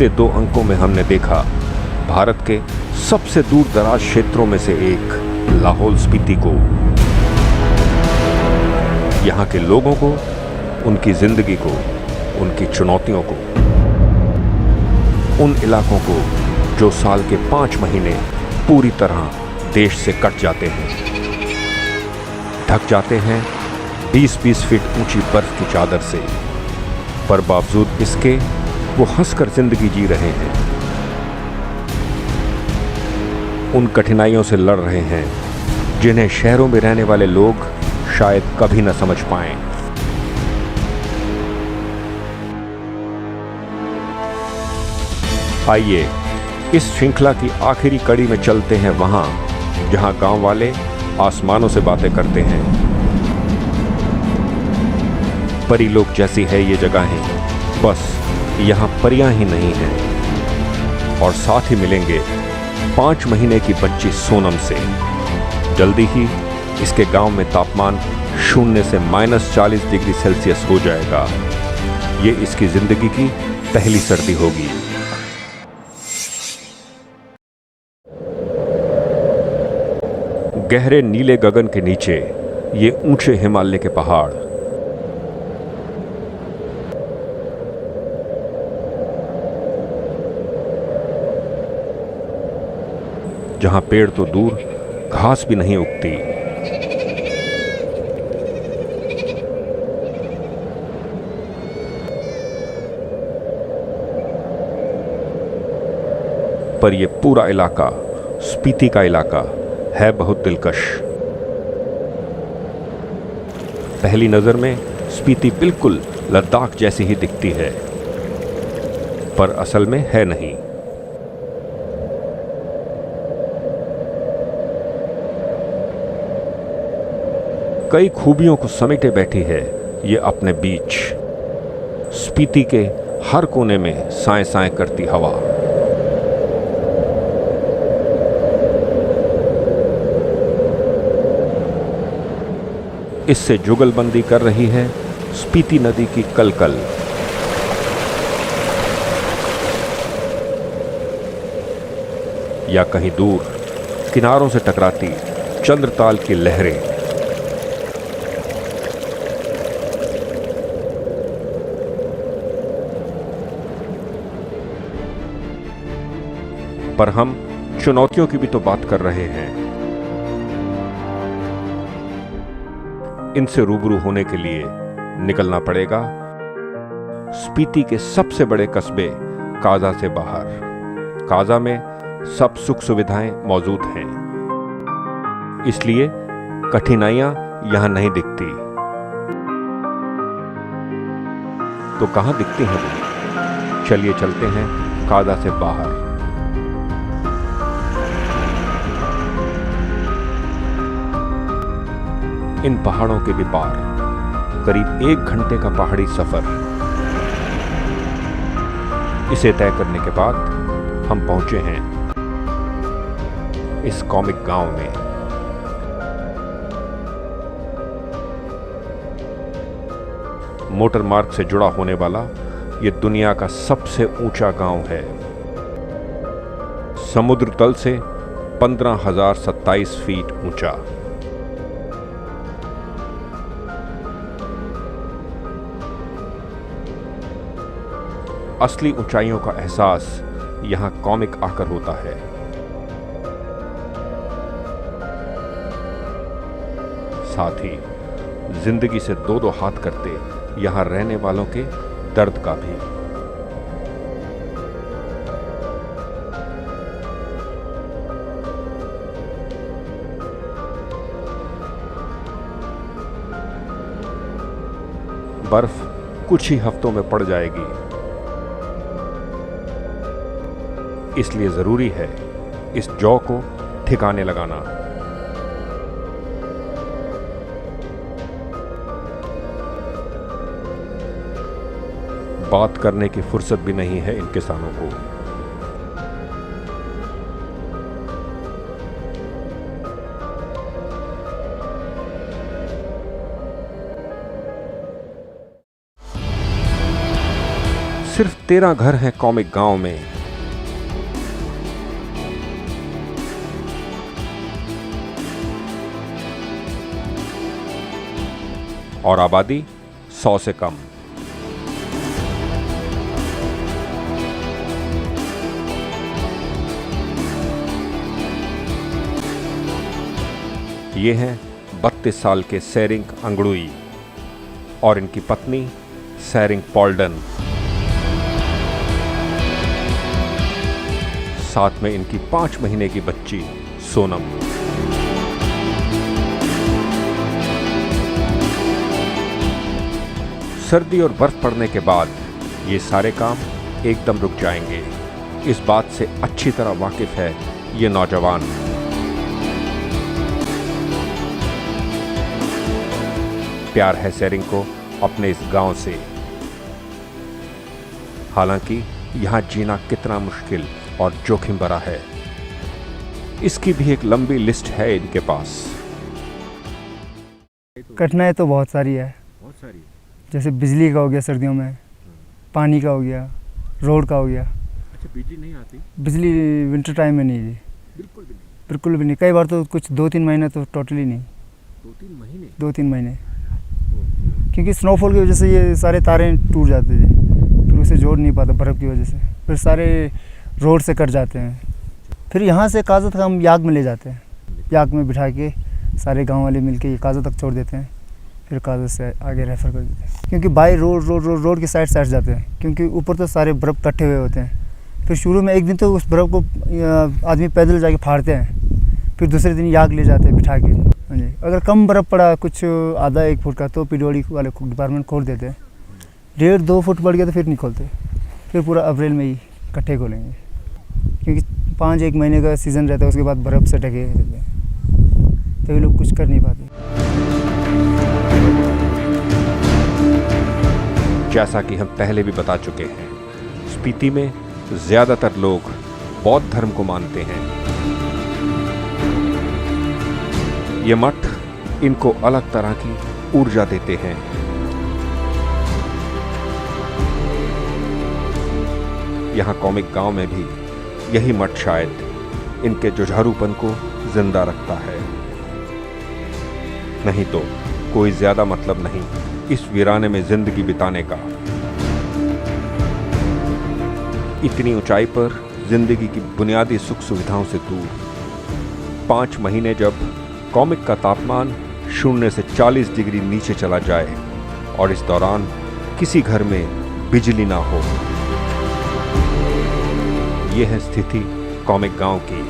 पिछले 2 अंकों में हमने देखा भारत के सबसे दूर दराज क्षेत्रों में से एक लाहौल स्पीति को, यहाँ के लोगों को, उनकी जिंदगी को, उनकी चुनौतियों को, उन इलाकों को जो साल के 5 महीने पूरी तरह देश से कट जाते हैं, ढक जाते हैं 20-20 फीट ऊंची बर्फ की चादर से, पर बावजूद इसके वो हंसकर जिंदगी जी रहे हैं, उन कठिनाइयों से लड़ रहे हैं जिन्हें शहरों में रहने वाले लोग शायद कभी न समझ पाएं। आइए इस श्रृंखला की आखिरी कड़ी में चलते हैं वहां जहां गांव वाले आसमानों से बातें करते हैं। परी लोक जैसी है ये जगहें, बस यहां परियां ही नहीं हैं। और साथ ही मिलेंगे 5 महीने की बच्ची सोनम से। जल्दी ही इसके गांव में तापमान 0 से -40 डिग्री सेल्सियस हो जाएगा। ये इसकी जिंदगी की पहली सर्दी होगी। गहरे नीले गगन के नीचे ये ऊंचे हिमालय के पहाड़, जहां पेड़ तो दूर घास भी नहीं उगती। पर यह पूरा इलाका, स्पीति का इलाका, है बहुत दिलकश। पहली नजर में स्पीति बिल्कुल लद्दाख जैसी ही दिखती है, पर असल में है नहीं। कई खूबियों को समेटे बैठी है ये अपने बीच। स्पीति के हर कोने में साए साए करती हवा, इससे जुगलबंदी कर रही है स्पीति नदी की कलकल। या कहीं दूर किनारों से टकराती चंद्रताल की लहरें। पर हम चुनौतियों की भी तो बात कर रहे हैं। इनसे रूबरू होने के लिए निकलना पड़ेगा स्पीति के सबसे बड़े कस्बे काजा से बाहर। काजा में सब सुख सुविधाएं मौजूद हैं, इसलिए कठिनाइयां यहां नहीं दिखती। तो कहां दिखती हैं वो? चलिए चलते हैं काजा से बाहर। इन पहाड़ों के भी पार करीब 1 घंटे का पहाड़ी सफर। इसे तय करने के बाद हम पहुंचे हैं इस कॉमिक गांव में। मोटर मार्ग से जुड़ा होने वाला ये दुनिया का सबसे ऊंचा गांव है। समुद्र तल से 15,027 फीट ऊंचा। असली ऊंचाइयों का एहसास यहां कॉमिक आकर होता है। साथ ही जिंदगी से 2-2 हाथ करते यहां रहने वालों के दर्द का भी। बर्फ कुछ ही हफ्तों में पड़ जाएगी, इसलिए जरूरी है इस जौ को ठिकाने लगाना। बात करने की फुर्सत भी नहीं है इन किसानों को। सिर्फ 13 घर हैं कॉमिक गांव में। और आबादी 100 से कम। ये हैं 32 साल के सेरिंग अंगड़ुई और इनकी पत्नी सेरिंग पॉल्डन। साथ में इनकी 5 महीने की बच्ची सोनम। सर्दी और बर्फ पड़ने के बाद ये सारे काम एकदम रुक जाएंगे। इस बात से अच्छी तरह वाकिफ है ये नौजवान। प्यार है सेरिंग को अपने इस गांव से। हालांकि यहां जीना कितना मुश्किल और जोखिम भरा है, इसकी भी एक लंबी लिस्ट है इनके पास। कठिनाई तो बहुत सारी है। जैसे बिजली का हो गया सर्दियों में, पानी का हो गया, रोड का हो गया। अच्छा, बिजली नहीं आती? बिजली विंटर टाइम में नहीं जी, बिल्कुल भी नहीं। बिल्कुल भी नहीं। कई बार तो कुछ 2-3 महीने तो टोटली नहीं। 2-3 महीने? 2-3 महीने, क्योंकि स्नोफॉल की वजह से ये सारे तारे टूट जाते हैं, फिर उसे जोड़ नहीं पाता बर्फ़ की वजह से, फिर सारे रोड से कट जाते हैं। फिर यहाँ से काज़ा तक हम याक में ले जाते हैं, याक में बिठा के सारे गाँव वाले मिल के ये काज़ा तक छोड़ देते हैं, फिर काज़ा से आगे रेफ़र कर देते हैं। क्योंकि बाई रोड के साइड जाते हैं, क्योंकि ऊपर तो सारे बर्फ़ इकट्ठे हुए होते हैं। फिर शुरू में एक दिन तो उस बर्फ़ को आदमी पैदल जाके फाड़ते हैं, फिर दूसरे दिन याक ले जाते हैं बिठा के। हाँ जी, अगर कम बर्फ़ पड़ा कुछ आधा 1 फुट का तो पीडब्ल्यूडी वाले डिपार्टमेंट खोल देते हैं। 1.5-2 फुट बढ़ गया तो फिर नहीं खोलते, फिर पूरा अप्रैल में ही इकट्ठे खोलेंगे, क्योंकि 5-1 महीने का सीज़न रहता है, उसके बाद बर्फ़ से ढके रहते हैं, तभी लोग कुछ कर नहीं पाते। जैसा कि हम पहले भी बता चुके हैं, स्पीति में ज्यादातर लोग बौद्ध धर्म को मानते हैं। ये मठ इनको अलग तरह की ऊर्जा देते हैं। यहां कॉमिक गांव में भी यही मठ शायद इनके जुझारूपन को जिंदा रखता है। नहीं तो कोई ज्यादा मतलब नहीं इस वीराने में जिंदगी बिताने का। इतनी ऊंचाई पर जिंदगी की बुनियादी सुख सुविधाओं से दूर 5 महीने जब कॉमिक का तापमान 0 से 40 डिग्री नीचे चला जाए और इस दौरान किसी घर में बिजली ना हो, यह है स्थिति कॉमिक गांव की।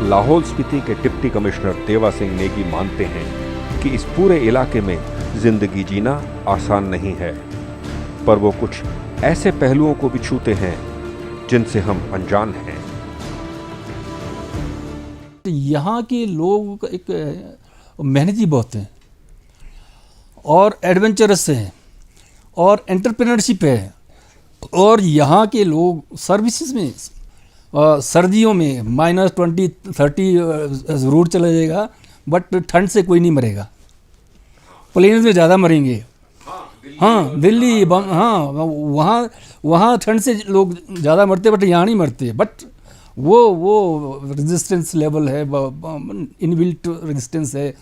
लाहौल स्पीति के डिप्टी कमिश्नर देवा सिंह नेगी मानते हैं कि इस पूरे इलाके में जिंदगी जीना आसान नहीं है, पर वो कुछ ऐसे पहलुओं को भी छूते हैं जिनसे हम अनजान हैं। यहाँ के लोग एक मेहनती बहुत हैं और एडवेंचरस हैं और एंटरप्रेन्योरशिप है। और यहाँ के लोग सर्विसेज में सर्दियों में -20-30 ज़रूर चला जाएगा, बट ठंड से कोई नहीं मरेगा। प्लेन्स में ज़्यादा मरेंगे। हाँ, दिल्ली हाँ, वहाँ ठंड से लोग ज़्यादा मरते, बट यहाँ नहीं मरते। बट वो रेजिस्टेंस लेवल है, इनबिल्ट रेजिस्टेंस है।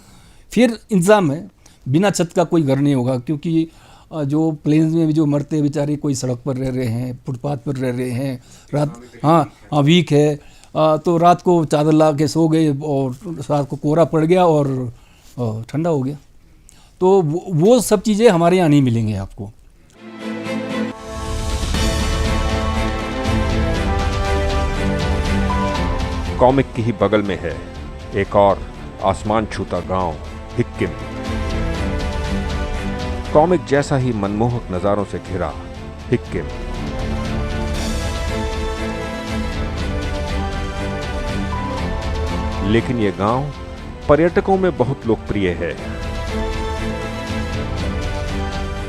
फिर इंतज़ाम है, बिना छत का कोई घर नहीं होगा, क्योंकि जो प्लेन्स में भी जो मरते हैं बेचारे, कोई सड़क पर रह रहे हैं, फुटपाथ पर रह रहे हैं, रात हाँ वीक है, तो रात को चादर ला के सो गए और रात को कोहरा पड़ गया और ठंडा हो गया। तो वो सब चीज़ें हमारे यहाँ नहीं मिलेंगे आपको। कॉमिक की ही बगल में है एक और आसमान छूता गांव हिक्किम। कॉमिक जैसा ही मनमोहक नजारों से घिरा हिक्किम। लेकिन यह गांव पर्यटकों में बहुत लोकप्रिय है।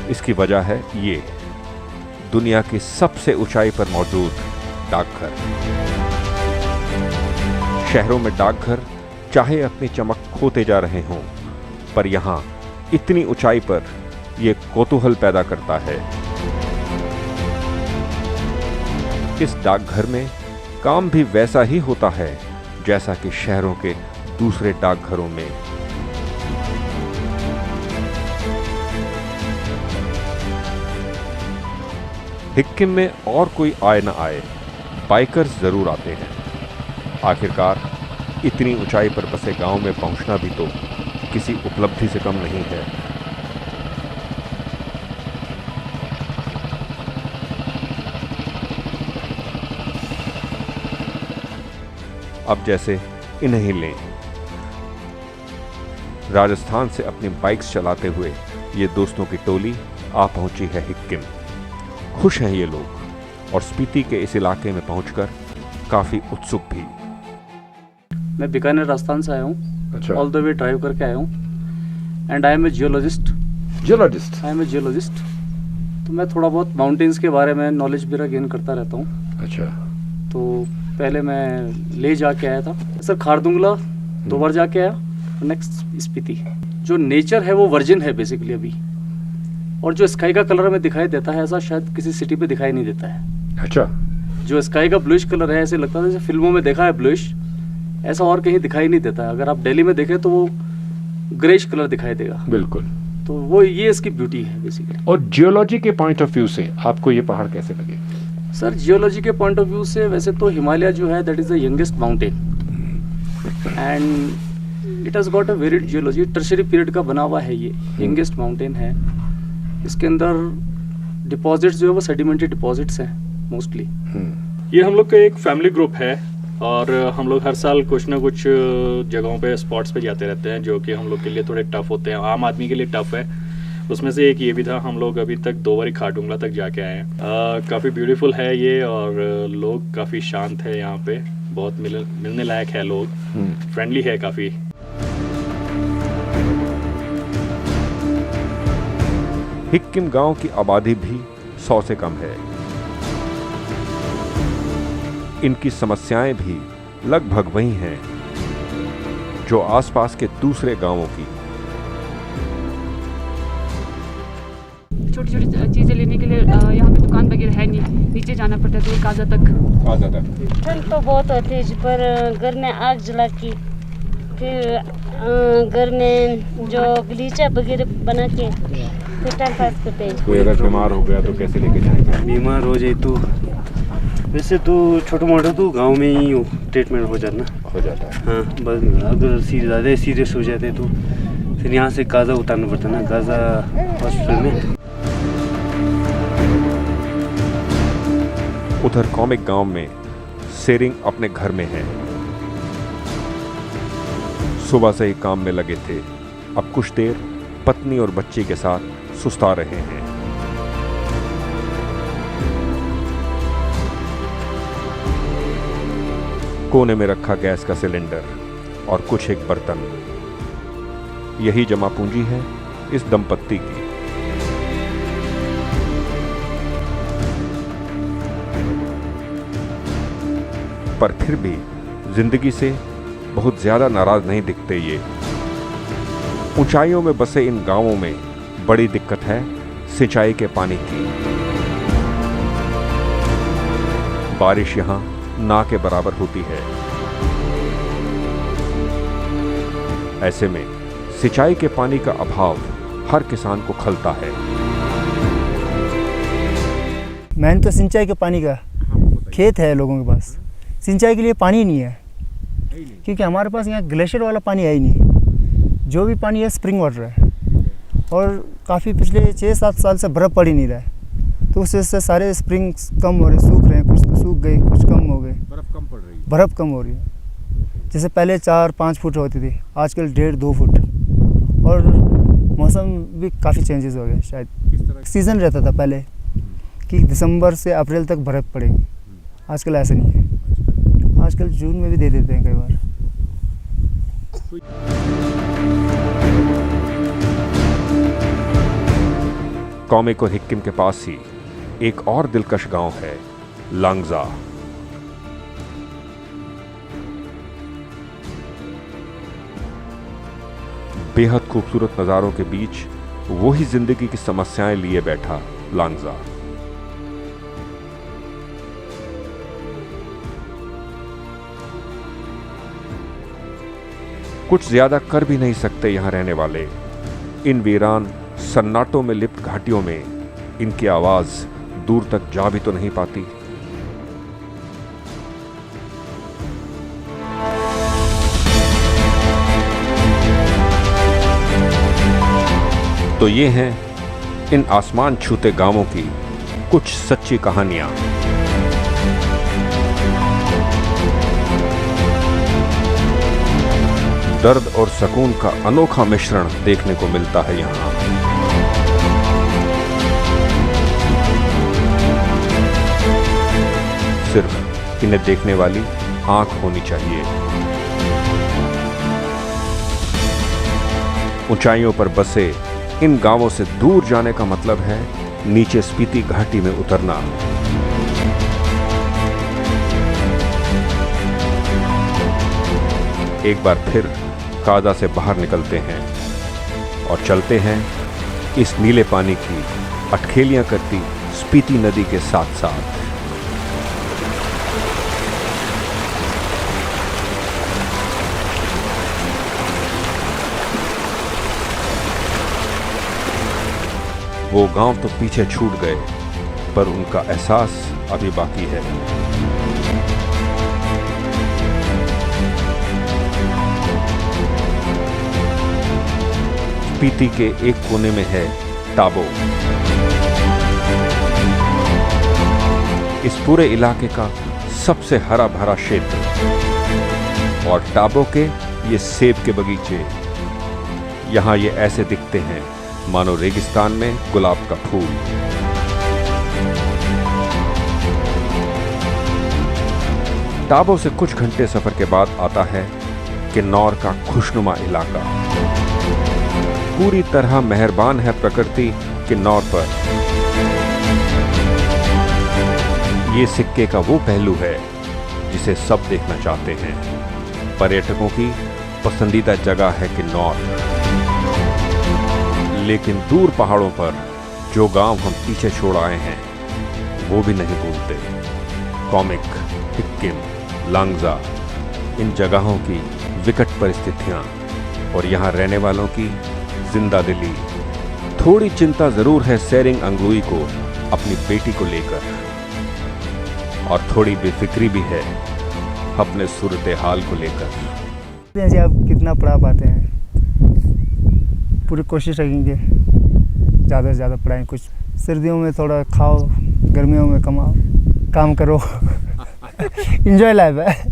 इसकी वजह है ये दुनिया की सबसे ऊंचाई पर मौजूद डाकघर। शहरों में डाकघर चाहे अपनी चमक खोते जा रहे हों, पर यहां इतनी ऊंचाई पर ये कौतूहल पैदा करता है। इस डाकघर में काम भी वैसा ही होता है जैसा कि शहरों के दूसरे डाकघरों में। हिक्किम में और कोई आए न आए, बाइकर्स जरूर आते हैं। आखिरकार इतनी ऊंचाई पर बसे गांव में पहुंचना भी तो किसी उपलब्धि से कम नहीं है। अब जैसे इन्हें ही लें, राजस्थान से अपनी बाइक्स चलाते हुए ये दोस्तों की टोली आ पहुंची है हिक्किम। खुश हैं ये लोग और स्पीति के इस इलाके में पहुंचकर काफी उत्सुक भी। मैं बीकानेर राजस्थान से आया हूँ। अच्छा। ऑल द वे ड्राइव करके आया हूँ and I am a geologist. Geologist. I am a geologist. तो मैं थोड़ा बहुत माउंटेन्स के बारे में नॉलेज मेरा गेन करता रहता हूँ। अच्छा। तो पहले मैं ले जाके आया था सर, खारदुंगला 2 बार जाके आया, नेक्स्ट स्पीति। जो नेचर है वो वर्जिन है बेसिकली अभी, और जो स्काई का कलर हमें दिखाई देता है ऐसा शायद किसी सिटी पे दिखाई नहीं देता है। अच्छा। जो स्काई का ब्लूइश कलर है ऐसे लगता है जैसे फिल्मों में देखा है ब्लूइश, ऐसा और कहीं दिखाई नहीं देता है। अगर आप दिल्ली में देखें तो वो ग्रेइश कलर दिखाई देगा। बिल्कुल। तो वो ये इसकी ब्यूटी है बेसिकली। और जियोलॉजी के पॉइंट ऑफ व्यू से आपको ये पहाड़ कैसे लगे? सर जियोलॉजी के पॉइंट ऑफ व्यू से वैसे तो हिमालय जो है that is the youngest mountain and it has got a varied geology. Tertiary period का बना हुआ है ये, यंगेस्ट माउंटेन है। इसके अंदर डिपॉजिट्स जो है वो सेडिमेंट्री डिपॉजिट्स हैं मोस्टली। ये हम लोग का एक फैमिली ग्रुप है और हम लोग हर साल कुछ ना कुछ जगहों पे स्पॉट्स पे जाते रहते हैं जो कि हम लोग के लिए थोड़े टफ होते हैं, आम आदमी के लिए टफ है। उसमें से एक ये भी था। हम लोग अभी तक 2 बार खारदुंगला तक जाके आए हैं। काफ़ी ब्यूटीफुल है ये और लोग काफ़ी शांत है यहाँ पे, बहुत मिलने लायक है, लोग फ्रेंडली है काफ़ी। हिक्किम गांव की आबादी भी 100 से कम है। इनकी समस्याएं भी लगभग वही हैं जो आसपास के दूसरे गांवों की। छोटी छोटी चीज़ें लेने के लिए यहाँ पे दुकान वगैरह है नहीं, नीचे जाना पड़ता है दूर काजा तक। ठंड तो बहुत होती है पर घर में आग जला के फिर घर में जो गलीचा वगैरह बना के फिर टाइम पास करते हैं। कोई अगर बीमार हो गया तो कैसे लेके जाएंगे? बीमार हो जाए तो वैसे तो छोटा मोटा तो गांव में ही ट्रीटमेंट हो जाता है। हाँ बस अगर ज़्यादा सीरियस हो जाते तो फिर यहाँ से काजा उतारना पड़ता है ना, काजा हॉस्पिटल में। उधर कॉमिक गांव में सेरिंग अपने घर में है। सुबह से ही काम में लगे थे, अब कुछ देर पत्नी और बच्ची के साथ सुस्ता रहे हैं। कोने में रखा गैस का सिलेंडर और कुछ एक बर्तन, यही जमा पूंजी है इस दंपत्ति की। पर फिर भी जिंदगी से बहुत ज्यादा नाराज नहीं दिखते ये। ऊंचाइयों में बसे इन गांवों में बड़ी दिक्कत है सिंचाई के पानी की। बारिश यहां ना के बराबर होती है। ऐसे में सिंचाई के पानी का अभाव हर किसान को खलता है। मेन तो सिंचाई के पानी का खेत है लोगों के पास, सिंचाई के लिए पानी नहीं है क्योंकि हमारे पास यहाँ ग्लेशियर वाला पानी है ही नहीं। जो भी पानी है स्प्रिंग वाटर है और काफ़ी पिछले 6-7 साल से बर्फ़ पड़ ही नहीं रहा है, तो उससे सारे स्प्रिंग्स कम हो रहे, सूख रहे हैं। कुछ तो सूख गए, कुछ कम हो गए। बर्फ कम पड़ रही है। बर्फ़ कम हो रही है। जैसे पहले 4-5 फुट होती थी, आजकल 1.5-2 फुट। और मौसम भी काफ़ी चेंजेस हो गए। शायद सीज़न रहता था पहले कि दिसंबर से अप्रैल तक बर्फ़ पड़ेगी, आजकल ऐसा नहीं है। आजकल जून में भी दे देते हैं कई बार। कॉमिक और हिक्किम के पास ही एक और दिलकश गांव है, लांगजा। बेहद खूबसूरत नज़ारों के बीच वो ही जिंदगी की समस्याएं लिए बैठा लांगजा। कुछ ज्यादा कर भी नहीं सकते यहां रहने वाले। इन वीरान सन्नाटों में लिप्त घाटियों में इनकी आवाज दूर तक जा भी तो नहीं पाती। तो ये हैं इन आसमान छूते गांवों की कुछ सच्ची कहानियां। दर्द और सुकून का अनोखा मिश्रण देखने को मिलता है यहां। सिर्फ इन्हें देखने वाली आंख होनी चाहिए। ऊंचाइयों पर बसे इन गांवों से दूर जाने का मतलब है नीचे स्पीति घाटी में उतरना। एक बार फिर काजा से बाहर निकलते हैं और चलते हैं इस नीले पानी की अटखेलियां करती स्पीति नदी के साथ साथ। वो गांव तो पीछे छूट गए, पर उनका एहसास अभी बाकी है। स्पीति के एक कोने में है टाबो। इस पूरे इलाके का सबसे हरा भरा क्षेत्र। और टाबो के ये सेब के बगीचे, यहां ये ऐसे दिखते हैं मानो रेगिस्तान में गुलाब का फूल। टाबो से कुछ घंटे सफर के बाद आता है किन्नौर का खुशनुमा इलाका। पूरी तरह मेहरबान है प्रकृति किन्नौर पर। ये सिक्के का वो पहलू है जिसे सब देखना चाहते हैं। पर्यटकों की पसंदीदा जगह है किन्नौर। लेकिन दूर पहाड़ों पर जो गांव हम पीछे छोड़ आए हैं वो भी नहीं भूलते। कॉमिक, हिक्किम, लांगजा, इन जगहों की विकट परिस्थितियां और यहां रहने वालों की जिंदा दिली। थोड़ी चिंता जरूर है सेरिंग अंगलुई को अपनी बेटी को लेकर, और थोड़ी बेफिक्री भी है अपने सूरत हाल को लेकर। जी आप कितना पढ़ा पाते हैं? पूरी कोशिश रखेंगे ज़्यादा से ज़्यादा पढ़ाएं। कुछ सर्दियों में थोड़ा खाओ, गर्मियों में कमाओ, काम करो। एंजॉय लाइफ है।